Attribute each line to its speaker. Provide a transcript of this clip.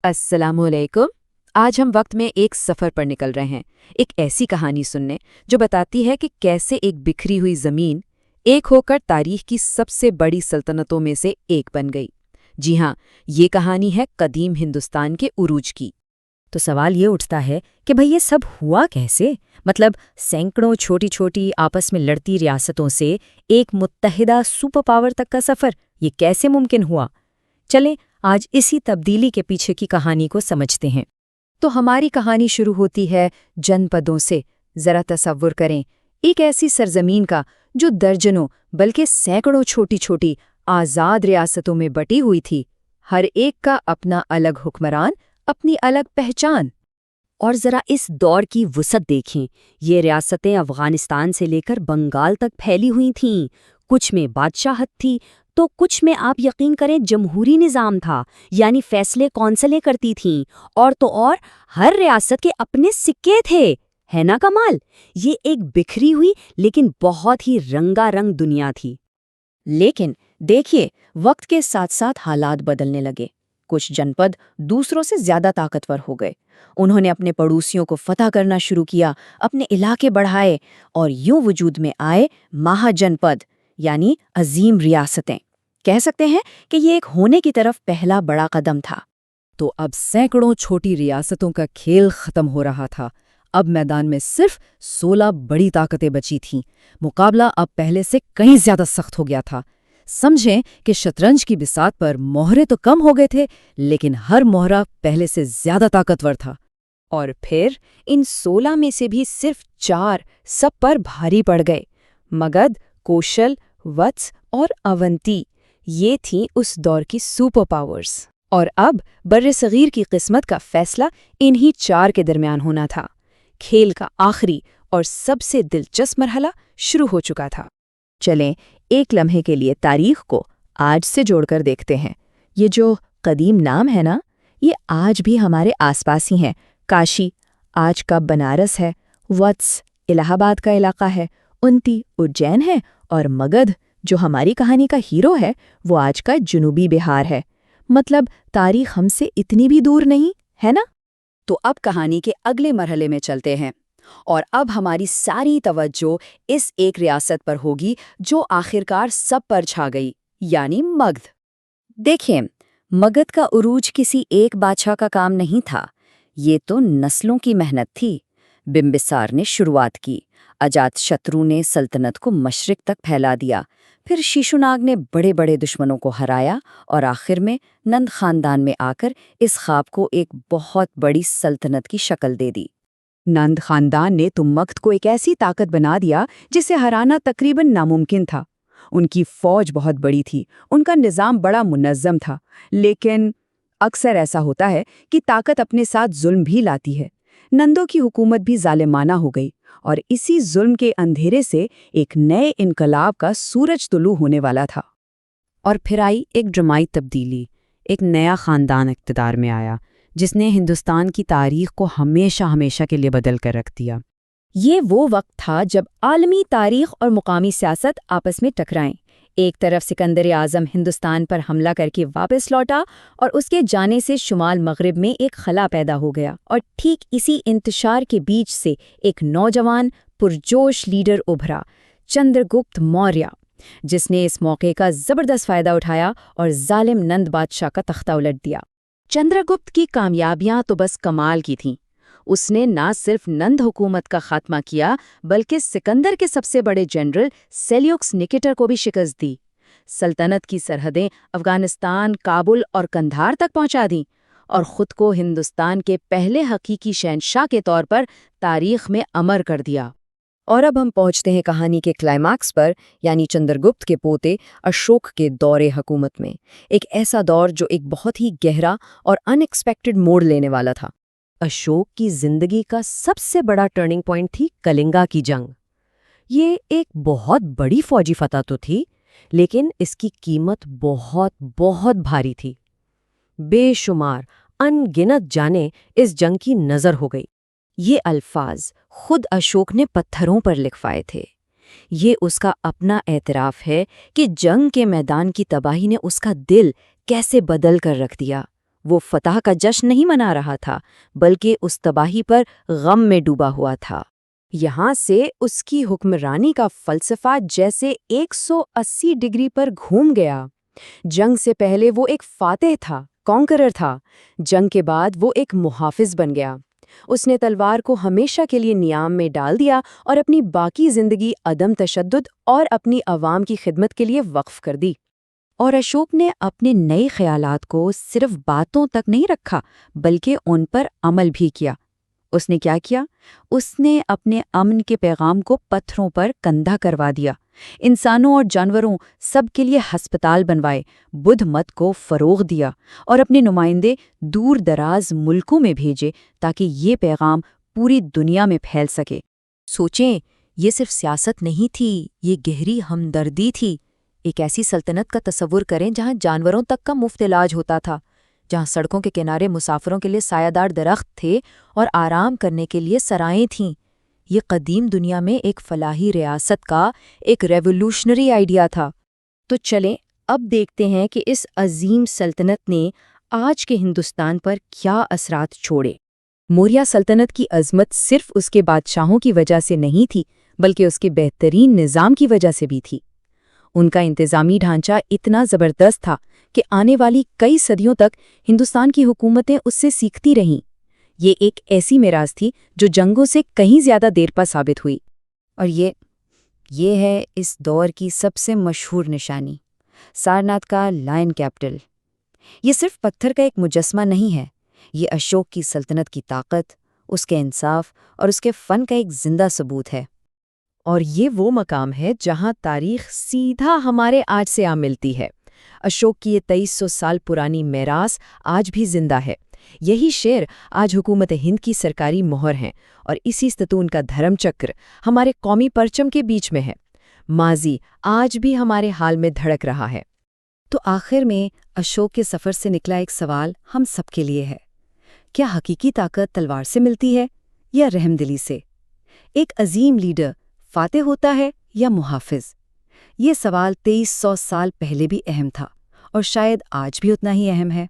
Speaker 1: السلام علیکم۔ آج ہم وقت میں ایک سفر پر نکل رہے ہیں، ایک ایسی کہانی سننے جو بتاتی ہے کہ کیسے ایک بکھری ہوئی زمین ایک ہو کر تاریخ کی سب سے بڑی سلطنتوں میں سے ایک بن گئی۔ جی ہاں، یہ کہانی ہے قدیم ہندوستان کے عروج کی۔
Speaker 2: تو سوال یہ اٹھتا ہے کہ بھئی یہ سب ہوا کیسے؟ مطلب سینکڑوں چھوٹی چھوٹی آپس میں لڑتی ریاستوں سے ایک متحدہ سپر پاور تک کا سفر، یہ کیسے ممکن ہوا؟ چلیں آج اسی تبدیلی کے پیچھے کی کہانی کو سمجھتے ہیں۔
Speaker 1: تو ہماری کہانی شروع ہوتی ہے جن پدوں سے۔ ذرا تصور کریں، ایک ایسی سرزمین کا جو درجنوں بلکہ سینکڑوں چھوٹی چھوٹی آزاد ریاستوں میں بٹی ہوئی تھی، ہر ایک کا اپنا الگ حکمران، اپنی الگ پہچان۔
Speaker 2: اور ذرا اس دور کی وسعت دیکھیں، یہ ریاستیں افغانستان سے لے کر بنگال تک پھیلی ہوئی تھیں۔ کچھ میں بادشاہت تھی تو کچھ میں آپ یقین کریں جمہوری نظام تھا، یعنی فیصلے کونسلیں کرتی تھیں، اور تو اور ہر ریاست کے اپنے سکے تھے۔ ہے نا کمال؟ یہ ایک بکھری ہوئی لیکن بہت ہی رنگا رنگ دنیا تھی۔ لیکن دیکھیے، وقت کے ساتھ ساتھ حالات بدلنے لگے۔ کچھ جنپد دوسروں سے زیادہ طاقتور ہو گئے، انہوں نے اپنے پڑوسیوں کو فتح کرنا شروع کیا، اپنے علاقے بڑھائے، اور یوں وجود میں آئے مہا جنپد، یعنی عظیم ریاستیں۔ کہہ سکتے ہیں کہ یہ ایک ہونے کی طرف پہلا بڑا قدم تھا۔
Speaker 1: تو اب سینکڑوں چھوٹی ریاستوں کا کھیل ختم ہو رہا تھا۔ اب میدان میں صرف 16 بڑی طاقتیں بچی تھیں۔ مقابلہ اب پہلے سے کہیں زیادہ سخت ہو گیا تھا۔ سمجھیں کہ شطرنج کی بساط پر مہرے تو کم ہو گئے تھے، لیکن ہر مہرہ پہلے سے زیادہ طاقتور تھا۔ اور پھر ان 16 میں سے بھی صرف 4 سب پر بھاری پڑ گئے۔ مگدھ، کوشل، وتس اور اونتی، یہ تھیں اس دور کی سپر پاورز۔ اور اب بر صغیر کی قسمت کا فیصلہ انہی 4 کے درمیان ہونا تھا۔ کھیل کا آخری اور سب سے دلچسپ مرحلہ شروع ہو چکا تھا۔ چلیں ایک لمحے کے لیے تاریخ کو آج سے جوڑ کر دیکھتے ہیں۔ یہ جو قدیم نام ہے نا، یہ آج بھی ہمارے آس پاس ہی ہیں۔ کاشی آج کا بنارس ہے، وتس الہ آباد کا علاقہ ہے، انتی اجین ہے، اور مگدھ جو ہماری کہانی کا ہیرو ہے وہ آج کا جنوبی بہار ہے۔ مطلب تاریخ ہم سے اتنی بھی دور نہیں ہے نا؟ تو اب کہانی کے اگلے مرحلے میں چلتے ہیں، اور اب ہماری ساری توجہ اس ایک ریاست پر ہوگی جو آخرکار سب پر چھا گئی، یعنی مگدھ۔
Speaker 2: دیکھیں، مگدھ کا عروج کسی ایک بادشاہ کا کام نہیں تھا، یہ تو نسلوں کی محنت تھی۔ بمبسار نے شروعات کی، اجات شترو نے سلطنت کو مشرق تک پھیلا دیا، پھر شیشوناگ نے بڑے بڑے دشمنوں کو ہرایا، اور آخر میں نند خاندان میں آ کر اس خواب کو ایک بہت بڑی سلطنت کی شکل دے دی۔
Speaker 1: نند خاندان نے تو مگدھ کو ایک ایسی طاقت بنا دیا جسے ہرانا تقریباً ناممکن تھا۔ ان کی فوج بہت بڑی تھی، ان کا نظام بڑا منظم تھا، لیکن اکثر ایسا ہوتا ہے کہ طاقت اپنے ساتھ ظلم بھی لاتی ہے۔ نندوں کی حکومت بھی ظالمانہ ہو گئی، اور اسی ظلم کے اندھیرے سے ایک نئے انقلاب کا سورج طلوع ہونے والا تھا۔ اور پھر آئی ایک ڈرامائی تبدیلی، ایک نیا خاندان اقتدار میں آیا جس نے ہندوستان کی تاریخ کو ہمیشہ ہمیشہ کے لیے بدل کر رکھ دیا۔ یہ وہ وقت تھا جب عالمی تاریخ اور مقامی سیاست آپس میں ٹکرائیں۔ ایک طرف سکندر اعظم ہندوستان پر حملہ کر کے واپس لوٹا، اور اس کے جانے سے شمال مغرب میں ایک خلا پیدا ہو گیا، اور ٹھیک اسی انتشار کے بیچ سے ایک نوجوان پرجوش لیڈر ابھرا، چندر گپت موریہ، جس نے اس موقع کا زبردست فائدہ اٹھایا اور ظالم نند بادشاہ کا تختہ الٹ دیا۔ چندر گپت کی کامیابیاں تو بس کمال کی تھیں۔ اس نے نہ صرف نند حکومت کا خاتمہ کیا بلکہ سکندر کے سب سے بڑے جنرل سیلیوکس نکیٹر کو بھی شکست دی۔ سلطنت کی سرحدیں افغانستان، کابل اور قندھار تک پہنچا دیں، اور خود کو ہندوستان کے پہلے حقیقی شہنشاہ کے طور پر تاریخ میں امر کر دیا۔
Speaker 2: اور اب ہم پہنچتے ہیں کہانی کے کلائمیکس پر، یعنی چندر گپت کے پوتے اشوک کے دور حکومت میں۔ ایک ایسا دور جو ایک بہت ہی گہرا اور ان ایکسپیکٹڈ موڑ لینے والا تھا۔ اشوک کی زندگی کا سب سے بڑا ٹرننگ پوائنٹ تھی کلنگا کی جنگ۔ یہ ایک بہت بڑی فوجی فتح تو تھی، لیکن اس کی قیمت بہت بہت بھاری تھی۔ بے شمار ان گنت جانیں اس جنگ کی نظر ہو گئی۔ یہ الفاظ خود اشوک نے پتھروں پر لکھوائے تھے۔ یہ اس کا اپنا اعتراف ہے کہ جنگ کے میدان کی تباہی نے اس کا دل کیسے بدل کر رکھ دیا۔ وہ فتح کا جشن نہیں منا رہا تھا بلکہ اس تباہی پر غم میں ڈوبا ہوا تھا۔
Speaker 1: یہاں سے اس کی حکمرانی کا فلسفہ جیسے 180 ڈگری پر گھوم گیا۔ جنگ سے پہلے وہ ایک فاتح تھا، کانکرر تھا۔ جنگ کے بعد وہ ایک محافظ بن گیا۔ اس نے تلوار کو ہمیشہ کے لیے نیام میں ڈال دیا اور اپنی باقی زندگی عدم تشدد اور اپنی عوام کی خدمت کے لیے وقف کر دی۔
Speaker 2: اور اشوک نے اپنے نئے خیالات کو صرف باتوں تک نہیں رکھا بلکہ ان پر عمل بھی کیا۔ اس نے کیا کیا؟ اس نے اپنے امن کے پیغام کو پتھروں پر کندھا کروا دیا۔ انسانوں اور جانوروں سب کے لیے ہسپتال بنوائے، بدھ مت کو فروغ دیا اور اپنے نمائندے دور دراز ملکوں میں بھیجے تاکہ یہ پیغام پوری دنیا میں پھیل سکے۔
Speaker 3: سوچیں، یہ صرف سیاست نہیں تھی، یہ گہری ہمدردی تھی۔ ایک ایسی سلطنت کا تصور کریں جہاں جانوروں تک کا مفت علاج ہوتا تھا، جہاں سڑکوں کے کنارے مسافروں کے لیے سایہ دار درخت تھے اور آرام کرنے کے لیے سرائیں تھیں۔ یہ قدیم دنیا میں ایک فلاحی ریاست کا ایک ریولوشنری آئیڈیا تھا۔
Speaker 2: تو چلیں اب دیکھتے ہیں کہ اس عظیم سلطنت نے آج کے ہندوستان پر کیا اثرات چھوڑے۔
Speaker 1: موریہ سلطنت کی عظمت صرف اس کے بادشاہوں کی وجہ سے نہیں تھی بلکہ اس کے بہترین نظام کی وجہ سے بھی تھی۔ ان کا انتظامی ڈھانچہ اتنا زبردست تھا کہ آنے والی کئی صدیوں تک ہندوستان کی حکومتیں اس سے سیکھتی رہیں۔ یہ ایک ایسی میراث تھی جو جنگوں سے کہیں زیادہ دیر پا ثابت ہوئی۔
Speaker 2: اور یہ ہے اس دور کی سب سے مشہور نشانی، سارناتھ کا لائن کیپٹل۔ یہ صرف پتھر کا ایک مجسمہ نہیں ہے، یہ اشوک کی سلطنت کی طاقت، اس کے انصاف اور اس کے فن کا ایک زندہ ثبوت ہے۔
Speaker 1: اور یہ وہ مقام ہے جہاں تاریخ سیدھا ہمارے آج سے آ ملتی ہے۔ اشوک کی یہ 2300 سال پرانی میراث آج بھی زندہ ہے۔ یہی شعر آج حکومت ہند کی سرکاری مہر ہیں اور اسی ستون کا دھرم چکر ہمارے قومی پرچم کے بیچ میں ہے۔ ماضی آج بھی ہمارے حال میں دھڑک رہا ہے۔
Speaker 2: تو آخر میں اشوک کے سفر سے نکلا ایک سوال ہم سب کے لیے ہے، کیا حقیقی طاقت تلوار سے ملتی ہے یا رحم دلی سے؟ ایک عظیم لیڈر فاتح ہوتا ہے یا محافظ؟ یہ سوال 2300 سال پہلے بھی اہم تھا اور شاید آج بھی اتنا ہی اہم ہے۔